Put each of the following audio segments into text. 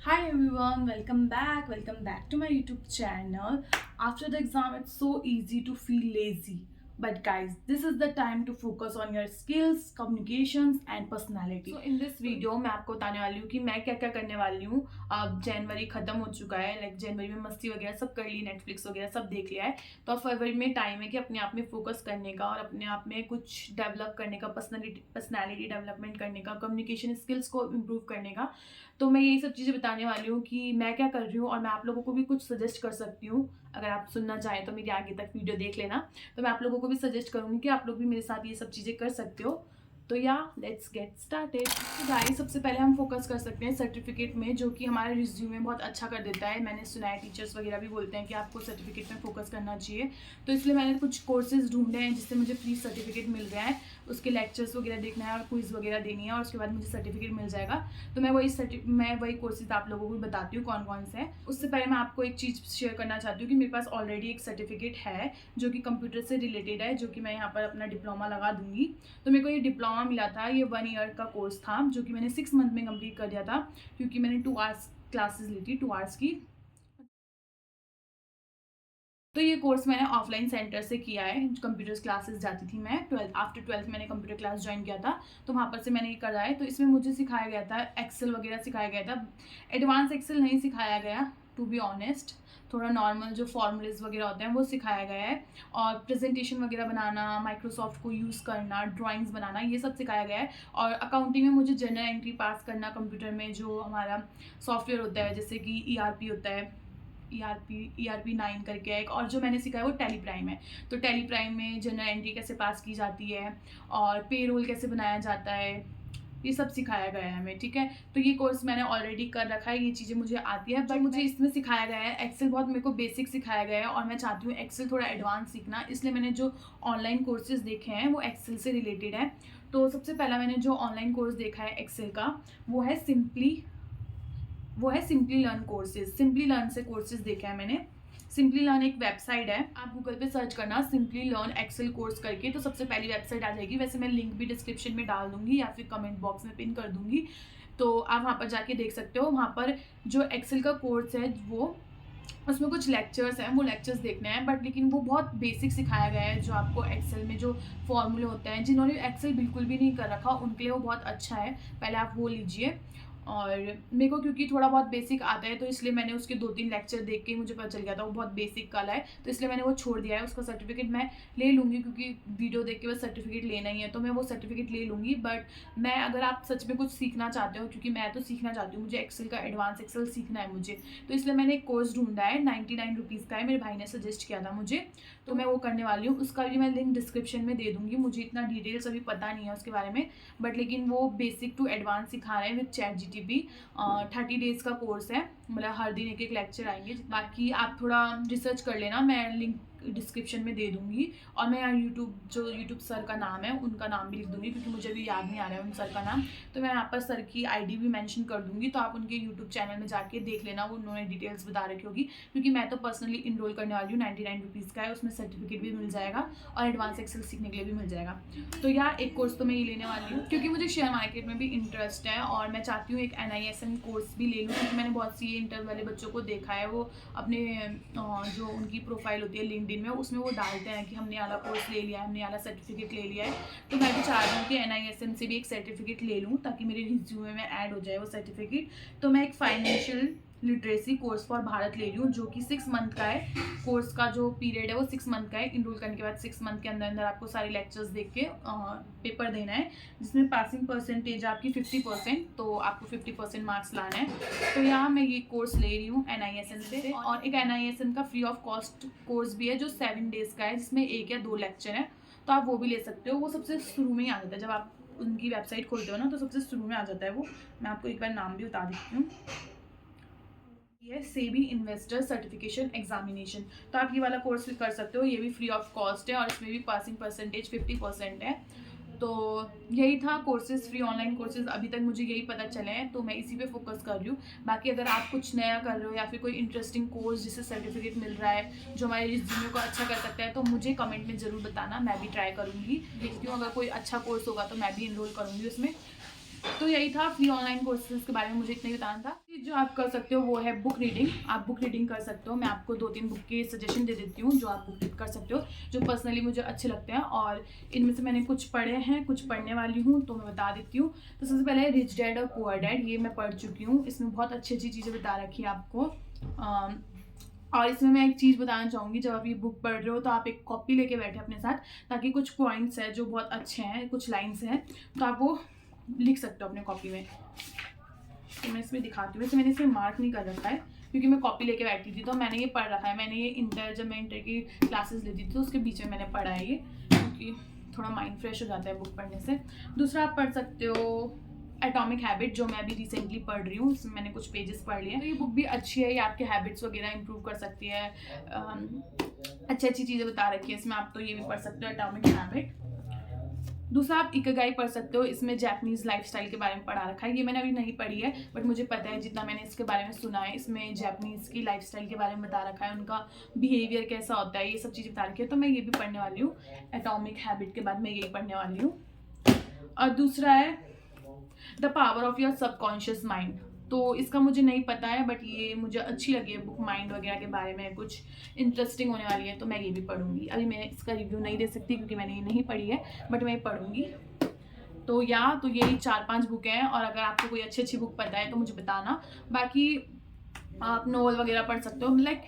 Hi everyone, welcome back to my YouTube channel. After the exam, it's so easy to feel lazy. But guys, this is the time to focus on your skills, communications and personality. So in this video मैं आपको बताने वाली हूँ कि मैं क्या क्या करने वाली हूँ. अब जनवरी खत्म हो चुका है, लाइक जनवरी में मस्ती वगैरह सब कर ली, नेटफ्लिक्स वगैरह सब देख लिया है. तो अब फरवरी में टाइम है कि अपने आप में फोकस करने का और अपने आप में कुछ डेवलप करने का, पर्सनैलिटी डेवलपमेंट करने का, कम्युनिकेशन स्किल्स को इम्प्रूव करने का. तो मैं यही सब चीज़ें बताने वाली हूँ कि मैं क्या कर रही हूँ और मैं आप लोगों को भी कुछ सजेस्ट कर सकती हूँ. अगर आप सुनना चाहें तो मेरी आगे तक वीडियो देख लेना. तो मैं आप लोगों को भी सजेस्ट करूँगी कि आप लोग भी मेरे साथ ये सब चीज़ें कर सकते हो. तो या लेट्स गेट स्टार्टेड. तो गाइस, सबसे पहले हम फोकस कर सकते हैं सर्टिफिकेट में, जो कि हमारे रिज्यूमे बहुत अच्छा कर देता है. मैंने सुना है टीचर्स वगैरह भी बोलते हैं कि आपको सर्टिफिकेट में फोकस करना चाहिए. तो इसलिए मैंने कुछ कोर्सेज ढूंढे हैं जिससे मुझे फ्री सर्टिफिकेट मिल रहा है. उसके लेक्चर्स वगैरह देखना है और क्विज वगैरह देनी है और उसके बाद मुझे सर्टिफिकेट मिल जाएगा. तो मैं वही कोर्सेज आप लोगों को भी बताती हूँ कौन कौन से हैं. उससे पहले मैं आपको एक चीज़ शेयर करना चाहती हूँ कि मेरे पास ऑलरेडी एक सर्टिफिकेट है जो कि कंप्यूटर से रिलेटेड है, जो कि मैं यहाँ पर अपना डिप्लोमा लगा दूंगी. तो मेरे को ये डिप्लोमा मिला था, ये 1 ईयर का कोर्स था जो कि मैंने 6 मंथ में कंप्लीट कर दिया था, क्योंकि मैंने 2 आवर्स क्लासेस ली थी, 2 आवर्स की. तो ये कोर्स मैंने ऑफलाइन सेंटर से किया है. कंप्यूटर क्लासेस जाती थी मैं, आफ्टर 12th मैंने कंप्यूटर क्लास ज्वाइन किया था. तो वहाँ पर से मैंने ये करा है. तो इसमें मुझे सिखाया गया था, एक्सेल वगैरह सिखाया गया था. एडवांस एक्सेल नहीं सिखाया गया, टू बी ऑनेस्ट. थोड़ा नॉर्मल जो फॉर्मूलेज वगैरह होते हैं वो सिखाया गया है. और प्रेजेंटेशन वगैरह बनाना, माइक्रोसॉफ्ट को यूज़ करना, ड्राइंग्स बनाना, ये सब सिखाया गया है. और अकाउंटिंग में मुझे जनरल एंट्री पास करना, कंप्यूटर में जो हमारा सॉफ्टवेयर होता है, जैसे कि ईआरपी होता है, ईआरपी 9 करके है एक, और जो मैंने सीखा है वो टैली प्राइम है. तो टैली प्राइम में जनरल एंट्री कैसे पास की जाती है और पे रोल कैसे बनाया जाता है, ये सब सिखाया गया है हमें. ठीक है. तो ये कोर्स मैंने ऑलरेडी कर रखा है, ये चीज़ें मुझे आती है. बट मुझे इसमें सिखाया गया है एक्सेल, बहुत मेरे को बेसिक सिखाया गया है और मैं चाहती हूँ एक्सेल थोड़ा एडवांस सीखना. इसलिए मैंने जो ऑनलाइन कोर्सेज देखे हैं वो एक्सेल से रिलेटेड है. तो सबसे पहला मैंने जो ऑनलाइन कोर्स देखा है एक्सेल का, वो है simply learn courses. Simply learn से कोर्सेज देखा है मैंने. सिंपली लर्न एक वेबसाइट है, आप गूगल पे सर्च करना सिंपली लर्न एक्सेल कोर्स करके, तो सबसे पहली वेबसाइट आ जाएगी. वैसे मैं लिंक भी डिस्क्रिप्शन में डाल दूंगी या फिर कमेंट बॉक्स में पिन कर दूंगी, तो आप वहाँ पर जाके देख सकते हो. वहाँ पर जो एक्सेल का कोर्स है, वो उसमें कुछ लेक्चर्स हैं, वो लेक्चर्स देखने हैं. बट लेकिन वो बहुत बेसिक सिखाया गया है. जो आपको एक्सेल में जो फॉर्मूले होते हैं, जिन्होंने एक्सेल बिल्कुल भी नहीं कर रखा उनके लिए वो बहुत अच्छा है. पहले आप वो लीजिए. और मेरे को क्योंकि थोड़ा बहुत बेसिक आता है, तो इसलिए मैंने उसके 2-3 लेक्चर देख के ही मुझे पता चल गया था वो बहुत बेसिक कला है, तो इसलिए मैंने वो छोड़ दिया है. उसका सर्टिफिकेट मैं ले लूँगी, क्योंकि वीडियो देख के बस सर्टिफिकेट लेना ही है, तो मैं वो सर्टिफिकेट ले लूँगी. बट मैं, अगर आप सच में कुछ सीखना चाहते हो, क्योंकि मैं तो सीखना चाहती हूँ, मुझे एक्सेल का एडवांस एक्सेल सीखना है मुझे, तो इसलिए मैंने एक कोर्स ढूंढा है. 99 रुपीज़ का है, मेरे भाई ने सजेस्ट किया था मुझे, तो मैं वो करने वाली हूँ. उसका भी मैं लिंक डिस्क्रिप्शन में दे दूँगी. मुझे इतना डिटेल्स अभी पता नहीं है उसके बारे में, बट लेकिन वो बेसिक टू एडवांस सिखा रहे हैं विद ChatGPT. 30 डेज़ का कोर्स है, मतलब हर दिन एक एक लेक्चर आएंगे. बाकी आप थोड़ा रिसर्च कर लेना, मैं लिंक डिस्क्रिप्शन में दे दूँगी. और मैं यहाँ यूट्यूब सर का नाम है, उनका नाम भी लिख दूँगी, क्योंकि मुझे भी याद नहीं आ रहा है उन सर का नाम. तो मैं यहाँ पर सर की आईडी भी मेंशन कर दूँगी, तो आप उनके यूट्यूब चैनल में जाके देख लेना, वो उन्होंने डिटेल्स बता रखी होगी. क्योंकि मैं तो पर्सनली इनरोल करने वाली हूँ, 99 रुपीज़ का है, उसमें सर्टिफिकेट भी मिल जाएगा और एडवांस एक्सेल सीखने के लिए भी मिल जाएगा. तो यहाँ एक कोर्स तो मैं ये लेने वाली हूँ, क्योंकि मुझे शेयर मार्केट में भी इंटरेस्ट है और मैं चाहती हूँ एक NISM कोर्स भी ले लूँ. क्योंकि मैंने बहुत सी इंटर वाले बच्चों को देखा है, वो अपने जो उनकी प्रोफाइल होती है लिंक्डइन में, उसमें वो डालते हैं कि हमने आला कोर्स ले लिया है, हमने आला सर्टिफिकेट ले लिया है. तो मैं भी चाह रही हूँ कि NISM से भी एक सर्टिफिकेट ले लूँ, ताकि मेरे रिज्यूमे में ऐड हो जाए वो सर्टिफिकेट. तो मैं एक financial literacy course for Bharat ले रही हूँ, जो कि 6 मंथ का है. कोर्स का जो पीरियड है वो 6 मंथ का है. इनरोल करने के बाद 6 मंथ के अंदर अंदर आपको सारे लेक्चर्स देख के पेपर देना है, जिसमें पासिंग परसेंटेज आपकी 50%, तो आपको 50% मार्क्स लाना है. तो यहाँ मैं ये कोर्स ले रही हूँ NISM से. और एक NISM का फ्री ऑफ कॉस्ट कोर्स भी है, जो 7 डेज़ का है, जिसमें 1 या 2 लेक्चर है. तो आप वो भी ले सकते हो. वो सबसे शुरू में ही आ जाता है, जब आप उनकी वेबसाइट खोलते हो ना, तो सबसे शुरू में आ जाता है वो. मैं आपको एक बार नाम भी बता देती हूँ. ये सेबी इन्वेस्टर सर्टिफिकेशन एग्जामिनेशन. तो आप ये वाला कोर्स भी कर सकते हो, ये भी फ्री ऑफ कॉस्ट है और इसमें भी पासिंग परसेंटेज 50% है. तो यही था कोर्सेज, फ्री ऑनलाइन कोर्सेज अभी तक मुझे यही पता चले हैं, तो मैं इसी पे फोकस कर रही हूँ. बाकी अगर आप कुछ नया कर रहे हो या फिर कोई इंटरेस्टिंग कोर्स जिससे सर्टिफिकेट मिल रहा है, जो हमारे रिज्यूमे को अच्छा कर सकता है, तो मुझे कमेंट में ज़रूर बताना. मैं भी ट्राई करूँगी, देखती हूँ अगर कोई अच्छा कोर्स होगा तो मैं भी इनरोल करूँगी उसमें. तो यही था फ्री ऑनलाइन कोर्सेज के बारे में, मुझे इतना ही बताना था। जो आप कर सकते हो वो है बुक रीडिंग। आप बुक रीडिंग कर सकते हो, मैं आपको 2-3 बुक के सजेशन दे देती हूँ जो आप बुक रीड कर सकते हो, जो पर्सनली मुझे अच्छे लगते हैं, और इनमें से मैंने कुछ पढ़े हैं, कुछ पढ़ने वाली हूँ, तो मैं बता देती हूँ। तो सबसे पहले रिच डैड और पुअर डैड, ये मैं पढ़ चुकी हूँ। इसमें बहुत अच्छी अच्छी चीज़ें बता रखी है आपको। और इसमें मैं एक चीज़ बताना चाहूँगी, जब आप ये बुक पढ़ रहे हो तो आप एक कॉपी लेके बैठे अपने साथ, ताकि कुछ पॉइंट्स हैं जो बहुत अच्छे हैं, कुछ लाइन्स हैं, तो आप वो लिख सकते हो अपने कॉपी में। तो मैं इसमें दिखाती हूँ। वैसे मैंने इसमें मार्क नहीं कर रखा है क्योंकि मैं कॉपी लेके बैठी थी, तो मैंने ये पढ़ रखा है। मैंने ये जब मैं इंटर की क्लासेस लेती थी तो उसके बीच में मैंने पढ़ा है ये, क्योंकि थोड़ा माइंड फ्रेश हो जाता है बुक पढ़ने से। दूसरा आप पढ़ सकते हो एटॉमिक हैबिट, जो मैं अभी रिसेंटली पढ़ रही हूँ। इसमें मैंने कुछ पेजेस पढ़ लिए हैं। तो ये बुक भी अच्छी है, ये आपके हैबिट्स वगैरह इंप्रूव कर सकती है। अच्छी अच्छी चीज़ें बता रखी है इसमें, आप तो ये भी पढ़ सकते हो एटॉमिक हैबिट। दूसरा आप इकिगाई पढ़ सकते हो, इसमें जापानीज़ लाइफस्टाइल के बारे में पढ़ा रखा है। ये मैंने अभी नहीं पढ़ी है, बट मुझे पता है जितना मैंने इसके बारे में सुना है। इसमें जापानीज़ की लाइफस्टाइल के बारे में बता रखा है, उनका बिहेवियर कैसा होता है, ये सब चीज़ें बता रखी है। तो मैं ये भी पढ़ने वाली हूँ। एटॉमिक हैबिट के बाद मैं यही पढ़ने वाली हूँ। और दूसरा है the power of your subconscious mind. तो इसका मुझे नहीं पता है, बट ये मुझे अच्छी लगी है बुक, माइंड वगैरह के बारे में कुछ इंटरेस्टिंग होने वाली है, तो मैं ये भी पढ़ूंगी। अभी मैं इसका रिव्यू नहीं दे सकती क्योंकि मैंने ये नहीं पढ़ी है, बट मैं ये पढ़ूंगी। तो यही 4-5 बुक हैं, और अगर आपको कोई अच्छी बुक पता है तो मुझे बताना। बाकी आप नॉवल वगैरह पढ़ सकते हो, लाइक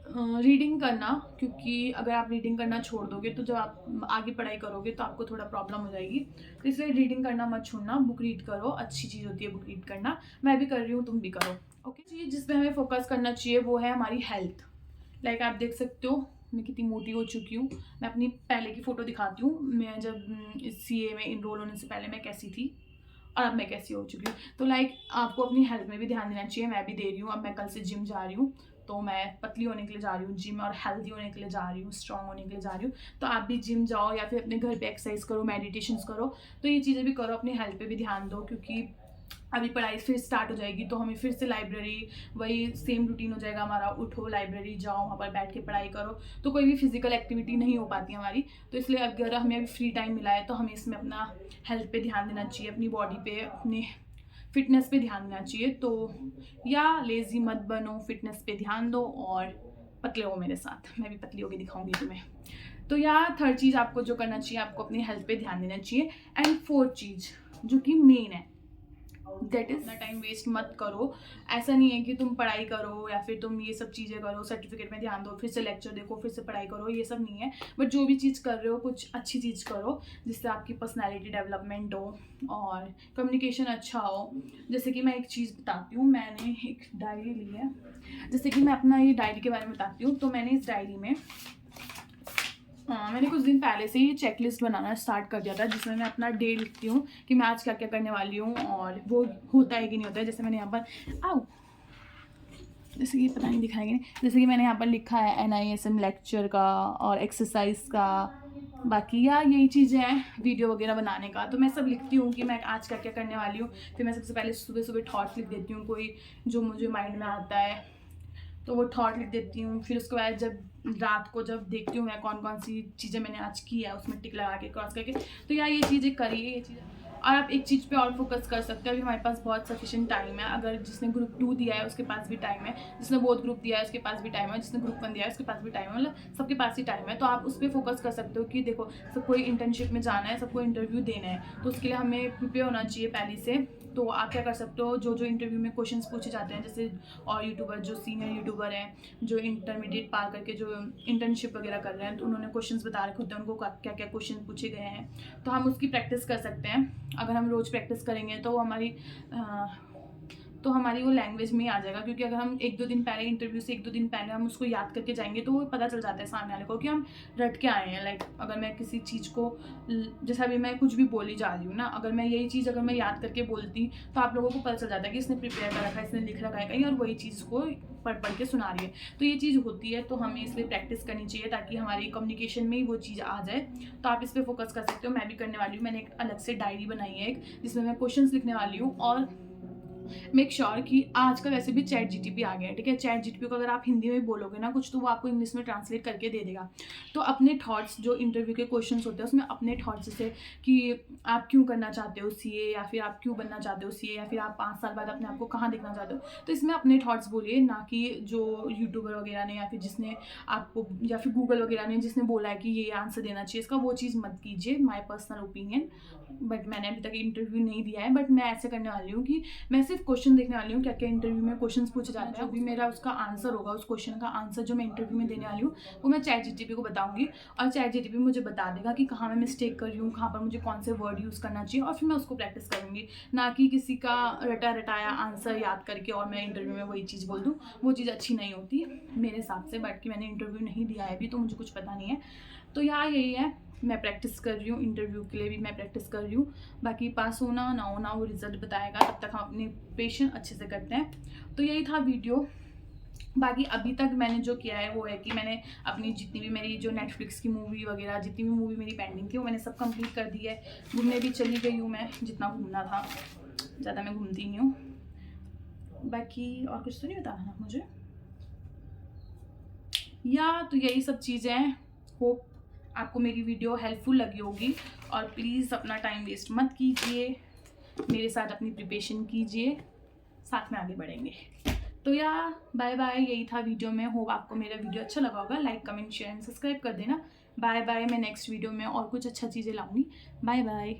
रीडिंग करना, क्योंकि अगर आप रीडिंग करना छोड़ दोगे तो जब आप आगे पढ़ाई करोगे तो आपको थोड़ा प्रॉब्लम हो जाएगी। तो इसलिए रीडिंग करना मत छोड़ना, बुक रीड करो, अच्छी चीज़ होती है बुक रीड करना। मैं भी कर रही हूँ, तुम भी करो। ओके। चीज़ जिस पर हमें फोकस करना चाहिए वो है हमारी हेल्थ। लाइक आप देख सकते हो मैं कितनी मोटी हो चुकी हूँ। मैं अपनी पहले की फ़ोटो दिखाती हूँ, मैं जब CA में इनरोल होने से पहले मैं कैसी थी और अब मैं कैसी हो चुकी हूँ। तो लाइक आपको अपनी हेल्थ में भी ध्यान देना चाहिए। मैं भी दे रही हूँ। अब मैं कल से जिम जा रही हूँ, तो मैं पतली होने के लिए जा रही हूँ जिम, और हेल्दी होने के लिए जा रही हूँ, स्ट्रॉन्ग होने के लिए जा रही हूँ। तो आप भी जिम जाओ या फिर अपने घर पे एक्सरसाइज करो, मेडिटेशंस करो, तो ये चीज़ें भी करो, अपनी हेल्थ पे भी ध्यान दो, क्योंकि अभी पढ़ाई फिर स्टार्ट हो जाएगी तो हमें फिर से लाइब्रेरी, वही सेम रूटीन हो जाएगा हमारा, उठो लाइब्रेरी जाओ, वहाँ पर बैठ के पढ़ाई करो, तो कोई भी फिजिकल एक्टिविटी नहीं हो पाती हमारी। तो इसलिए अगर हमें अभी फ्री टाइम मिला है तो हमें इसमें अपना हेल्थ पे ध्यान देना चाहिए, अपनी बॉडी पे, अपने फिटनेस पे ध्यान देना चाहिए। तो या लेज़ी मत बनो, फिटनेस पे ध्यान दो और पतले हो मेरे साथ, मैं भी पतली होकर दिखाऊंगी तुम्हें। तो थर्ड चीज़ आपको जो करना चाहिए, आपको अपनी हेल्थ पे ध्यान देना चाहिए। एंड फोर्थ चीज़ जो कि मेन है, दैट इज़, टाइम वेस्ट मत करो। ऐसा नहीं है कि तुम पढ़ाई करो या फिर तुम ये सब चीज़ें करो, सर्टिफिकेट में ध्यान दो, फिर से लेक्चर देखो, फिर से पढ़ाई करो, ये सब नहीं है। बट जो भी चीज़ कर रहे हो कुछ अच्छी चीज़ करो, जिससे आपकी पर्सनैलिटी डेवलपमेंट हो और कम्युनिकेशन अच्छा हो। जैसे कि मैं एक चीज़ बताती हूँ, मैंने एक डायरी ली है, जैसे कि मैं अपना ये डायरी के बारे में बताती हूँ। तो मैंने इस डायरी में मैंने कुछ दिन पहले से ही चेकलिस्ट बनाना स्टार्ट कर दिया था, जिसमें मैं अपना डे लिखती हूँ कि मैं आज क्या क्या करने वाली हूँ, और वो होता है कि नहीं होता है। जैसे मैंने यहाँ पर जैसे कि पता नहीं दिखाएंगे नहीं, जैसे कि मैंने यहाँ पर लिखा है NISM लेक्चर का और एक्सरसाइज का, बाकी यही चीज़ें हैं, वीडियो वगैरह बनाने का। तो मैं सब लिखती हूँ कि मैं आज क्या क्या करने वाली हूँ। फिर मैं सबसे पहले सुबह सुबह थॉट्स लिख देती हूँ, कोई जो मुझे माइंड में आता है तो वो थॉट लिख देती हूँ। फिर उसके बाद जब रात को जब देखती हूँ मैं कौन कौन सी चीज़ें मैंने आज की है, उसमें टिक लगा के क्रॉस करके, तो ये चीज़ें करिए, ये चीज़ें। और आप एक चीज़ पे और फोकस कर सकते हो। अभी हमारे पास बहुत सफिशिएंट टाइम है। अगर जिसने ग्रुप 2 दिया है उसके पास भी टाइम है, जिसने बोथ ग्रुप दिया है उसके पास भी टाइम है, जिसने ग्रुप 1 दिया है उसके पास भी टाइम है, मतलब सबके पास ही टाइम है। तो आप उस पर फोकस कर सकते हो कि देखो सबको इंटर्नशिप में जाना है, सबको इंटरव्यू देना है, तो उसके लिए हमें प्रिपेयर होना चाहिए पहले से। तो आप क्या कर सकते हो, जो इंटरव्यू में क्वेश्चंस पूछे जाते हैं, जैसे और यूट्यूबर जो सीनियर यूट्यूबर हैं, जो इंटरमीडिएट पार करके जो इंटर्नशिप वगैरह कर रहे हैं, तो उन्होंने क्वेश्चंस बता रखे होते हैं उनको क्या क्या क्वेश्चन पूछे गए हैं, तो हम उसकी प्रैक्टिस कर सकते हैं। अगर हम रोज़ प्रैक्टिस करेंगे तो हमारी वो लैंग्वेज में ही आ जाएगा, क्योंकि अगर हम 1-2 दिन पहले इंटरव्यू से 1-2 दिन पहले हम उसको याद करके जाएंगे तो वो पता चल जाता है सामने वाले को कि हम रट के आए हैं। लाइक अगर मैं किसी चीज़ को, जैसा अभी मैं कुछ भी बोली जा रही हूँ ना, अगर मैं यही चीज़ अगर मैं याद करके बोलती तो आप लोगों को पता चल जाता है कि इसने प्रिपेयर कर रखा है, इसने लिख रखा है कहीं, और वही चीज़ को पढ़ के सुना रही है। तो ये चीज़ होती है, तो हमें इसलिए प्रैक्टिस करनी चाहिए ताकि हमारी कम्युनिकेशन में ही वो चीज़ आ जाए। तो आप इस पर फोकस कर सकते हो। मैं भी करने वाली हूँ। मैंने एक अलग से डायरी बनाई है एक, जिसमें मैं क्वेश्चंस लिखने वाली हूँ, और मेक श्योर कि आजकल वैसे भी चैट जीटीपी आ गया है, ठीक है। चैट जीटीपी को अगर आप हिंदी में बोलोगे ना कुछ, तो वो आपको इंग्लिश में ट्रांसलेट करके दे देगा। तो अपने थॉट्स, जो इंटरव्यू के क्वेश्चंस होते हैं उसमें अपने थॉट्स, जैसे कि आप क्यों करना चाहते हो सीए, या फिर आप क्यों बनना चाहते हो सीए, या फिर आप 5 साल बाद अपने आप को कहाँ देखना चाहते हो, तो इसमें अपने थॉट्स बोलिए, ना कि जो यूट्यूबर वगैरह ने या फिर जिसने आपको, या फिर गूगल वगैरह ने जिसने बोला है कि ये आंसर देना चाहिए इसका, वो चीज़ मत कीजिए। My personal opinion. बट मैंने अभी तक इंटरव्यू नहीं दिया है, बट मैं ऐसे करने वाली हूँ कि मैं सिर्फ क्वेश्चन देखने वाली हूँ, क्या क्या इंटरव्यू में क्वेश्चंस पूछे जाते हैं, जो भी मेरा उसका आंसर होगा, उस क्वेश्चन का आंसर जो मैं इंटरव्यू में देने वाली हूँ, वो मैं चैट जीटीपी को बताऊंगी, और चैट जीटीपी मुझे बता देगा कि कहाँ मैं मिस्टेक कर रही हूँ, कहाँ पर मुझे कौन से वर्ड यूज़ करना चाहिए, और फिर मैं उसको प्रैक्टिस करूँगी। ना कि किसी का रटा रटाया आंसर याद करके और मैं इंटरव्यू में वही चीज़ बोल दूँ, वो चीज़ अच्छी नहीं होती मेरे हिसाब से। बट कि मैंने इंटरव्यू नहीं दिया है अभी, तो मुझे कुछ पता नहीं है। तो यहाँ यही है, मैं प्रैक्टिस कर रही हूँ, इंटरव्यू के लिए भी मैं प्रैक्टिस कर रही हूँ। बाकी पास होना ना होना वो रिजल्ट बताएगा, तब तक हम अपने पेशेंट अच्छे से करते हैं। तो यही था वीडियो। बाकी अभी तक मैंने जो किया है वो है कि मैंने अपनी जितनी भी मेरी जो नेटफ्लिक्स की मूवी वगैरह, जितनी भी मूवी मेरी पेंडिंग थी, वो मैंने सब कंप्लीट कर दी है। घूमने भी चली गई हूँ मैं, जितना घूमना था, ज़्यादा मैं घूमती नहीं हूँ। बाकी और कुछ तो नहीं बताना था मुझे, या तो यही सब चीज़ें हैं। होप आपको मेरी वीडियो हेल्पफुल लगी होगी, और प्लीज़ अपना टाइम वेस्ट मत कीजिए, मेरे साथ अपनी प्रिपरेशन कीजिए, साथ में आगे बढ़ेंगे। तो या बाय बाय, यही था वीडियो में। होप आपको मेरा वीडियो अच्छा लगा होगा। Like comment share and subscribe कर देना। बाय बाय, मैं नेक्स्ट वीडियो में और कुछ अच्छा चीज़ें लाऊंगी। Bye bye.